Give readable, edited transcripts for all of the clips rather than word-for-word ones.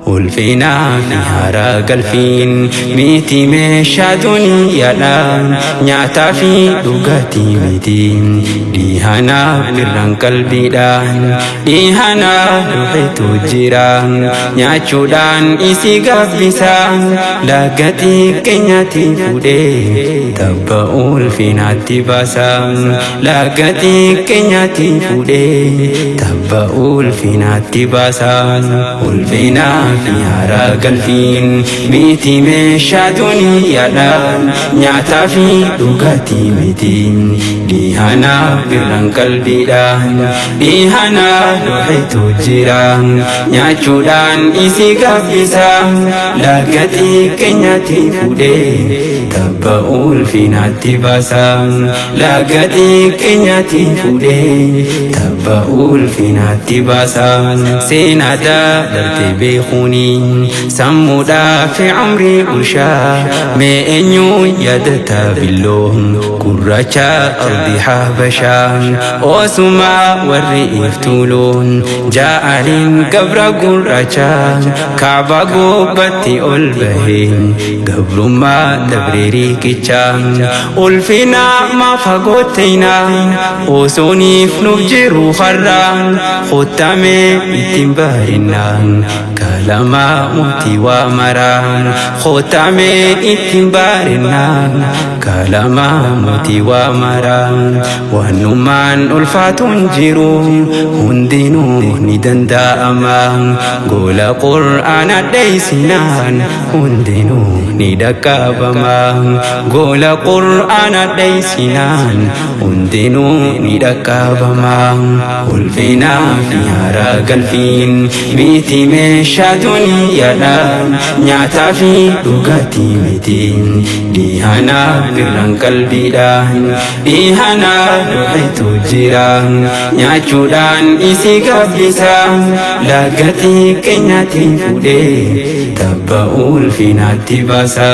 Ulfina fi hara galfiin miti meeshaa duniyaadhaan nyaataa fi dhugaatii miti dhiihana birraan qalbiidhaan dhiihana dhufetu jira nyaachuudhaan isi gabbisa lagatii keenyatti fuudhee tabba ulfinaatti baasa lagatii keenyatti fuudhee tabba ulfinaatti baasa ulfina fi hara galfiin miti meeshaa duniyaadhaan nyaataa fi dhugaatii miti dhiihana birraan qalbiidhaan dhiihana dhufetu jira nyaachuudhaan isi gabbisa lagatii keenyatti fuudhee tabba ulfinaatti baasa lagatii keenyatti fuudhee tabba ulfinaatti baasa seenaadha darte beekuni sammuudhaa fi umrii bushaa mee eenyu yaadata billoo gurraacha ardi habashaa osuma warri iftuuluun jaa'aliin gabra gurraacha kaaba gubbatti ol bahee gabrummaa dabree riiqicha ulfina maafagootteyna osooniif nuuf jiru har'aan khottamee ittiin baarinnaan kalama muti wa maraan khottamee ittiin baarinnaan kalama muti wa maraan waanummaan ulfaatuun jiru hundinuu ni danda'ama gola qur'aana dheeysinaan hundinuu ni dhaqqabama gola qur'aana dheeysinaan hundinuu ni dhaqqabama ulfina fi hara galfiin miti meeshaa duniyaadhaan nyaataa fi dhugaatii miti dhiihana birraan qalbiidhaan dhiihana dhufetu jira nyaachuudhaan isi gabbisa lagatii keenyatti fuudhee tabba ulfinaatti baasa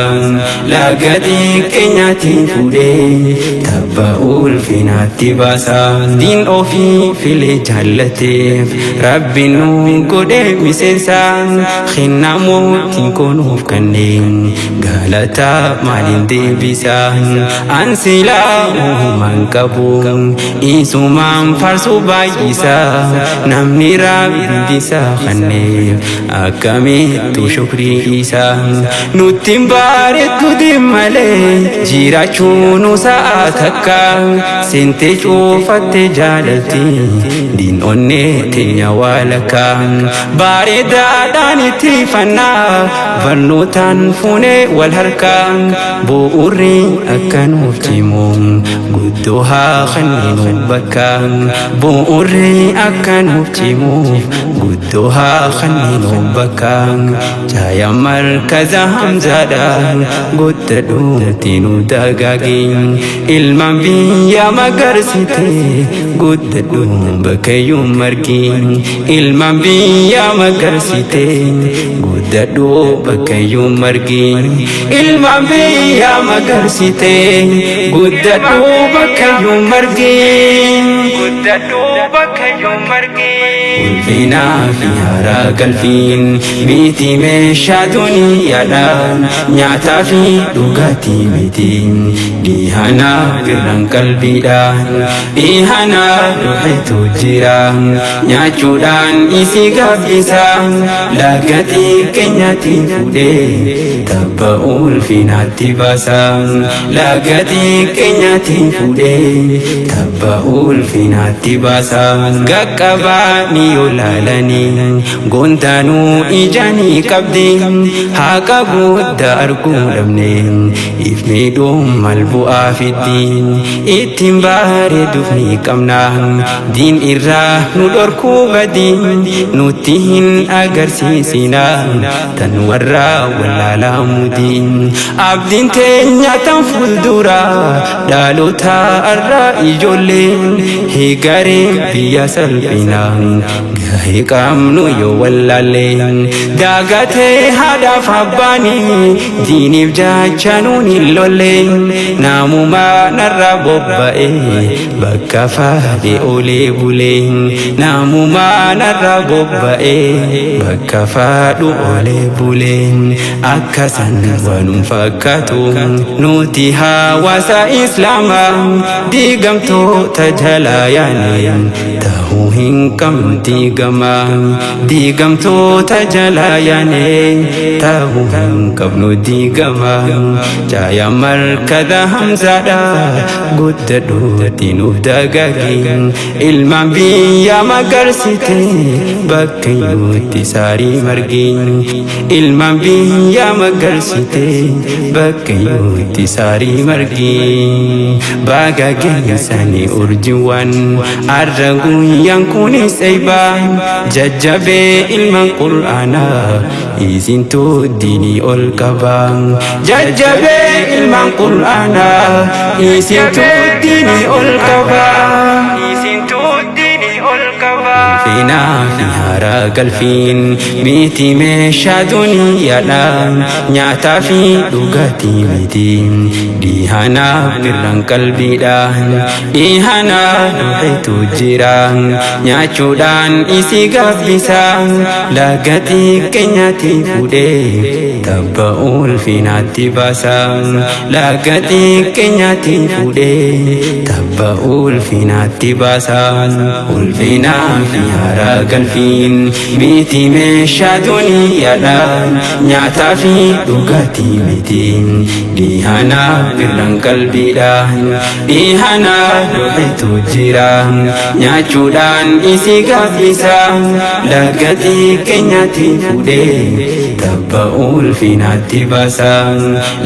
lagatii keenyatti fuudhee tabba ulfinaatti baasa diin ofii filee jaallateef rabbiin nu godhe miseensa khinnaamotiin kunuuf kanneen galataa maaliin deebisa ansilaa uumaan qabu isumaan faarsuu baay'isa namni rabbisa kanneef akkamittu shukrii isa nuttiin bareedu malee jiraachuun sa'a takka seentee cuufatte jaalalti diin onnee teenya waalakka bareedaadhaan itti fannaa barnootaan fuunee wal harkaa bu'uurri akka nuuf cimu guddoo haa kenniinu bakka bu'uurri akka nuuf cimu guddoo haa kenniinu bakka jaaya markaza hamzaadha guddadhuutti nu dagaagi ilmaan biyya magarsite guddadhu bakkayyuu margi ilmaan biyya magarsite guddadhu bakkayyuu margi ilmaan biyya magarsite guddadhu bakkayyuu margi guddadhu bakkayyuu margi ulfina fi hara galfiin miti meeshaa duniyaadhaan nyaataa fi dhugaatii miti dhiihana birraan qalbiidhaan dhiihana dhufetu jira nyaachuudhaan isi gabbisa lagatii keenyatti fuudhee tabba ulfinaatti baasa lagatii keenyatti fuudhee tabba ulfinaatti baasa gaqqabaanii yoo laalanii goontaanuu ijaanii qabdi haqa guddaa arguu dhabne if miidhuun mal bu'aa fiddiin ittiin bareeduuf ni qabna diin irraa nu dhorkuu badiin nutti hin agarsiisina tan warra wallaalaa mudiin abdiin teenya tan fuuldura dhaloota irraa ijoolleen higareen biyya salphinaan gahee qabnu yoo wallaalle daagatee haadhaaf abbaanii diiniif jecha nuun hin lolle namumaa narraa bobba'e bakka fadhe olee bule namumaa narraa bobba'e bakka fadhu olee bule akkasan waanum fakkaatu nuti hawaasa islaamaa diigamtoota jalaa yaane ta'uu hin qabnu diigamaa diigamtoota jalaa yaane ta'uu hin qabnu diigamaa jaaya markada hamzaadha guddadhuutti nuuf dagaagi ilmaan biyya magarsite bakka yuutti saarii margi ilmaan biyya magarsite bakka yuutti saarii margi baga geessanii urjiiwwan arra guyyaan kunis eebbaa jajjabee ilmaan qur'aanaa isintu diinii ol qabaa jajjabee ilmaan qur'aanaa isintu diinii ol qabaa isintu diinii ol qabaa ulfinaa fi haaraa galfiin miti meeshaa duniyaadha nyaataa fi dhugaatii miti dhihanaa birraan qalbiidha dhihanaa dhuheetu jira nyaachuudhaan isi gabbisa lagatii keenyatti fuudhee tabba ulfinaatti baasa lagatii keenyatti fuudhee tabba ulfinaatti baasa ulfinaa fi haaraa galfiin miti meeshaa duniyaadha nyaataa fi dhugaatii miti dhihanaa birraan qalbiidha dhihanaa dhuheetu jira nyaachuudhaan isi gabbisa lagatii keenyatti fuudhee tabba ulfinaatti baasa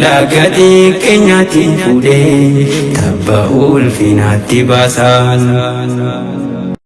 lagatii keenyatti fuudhee tabba ulfinaatti baasa.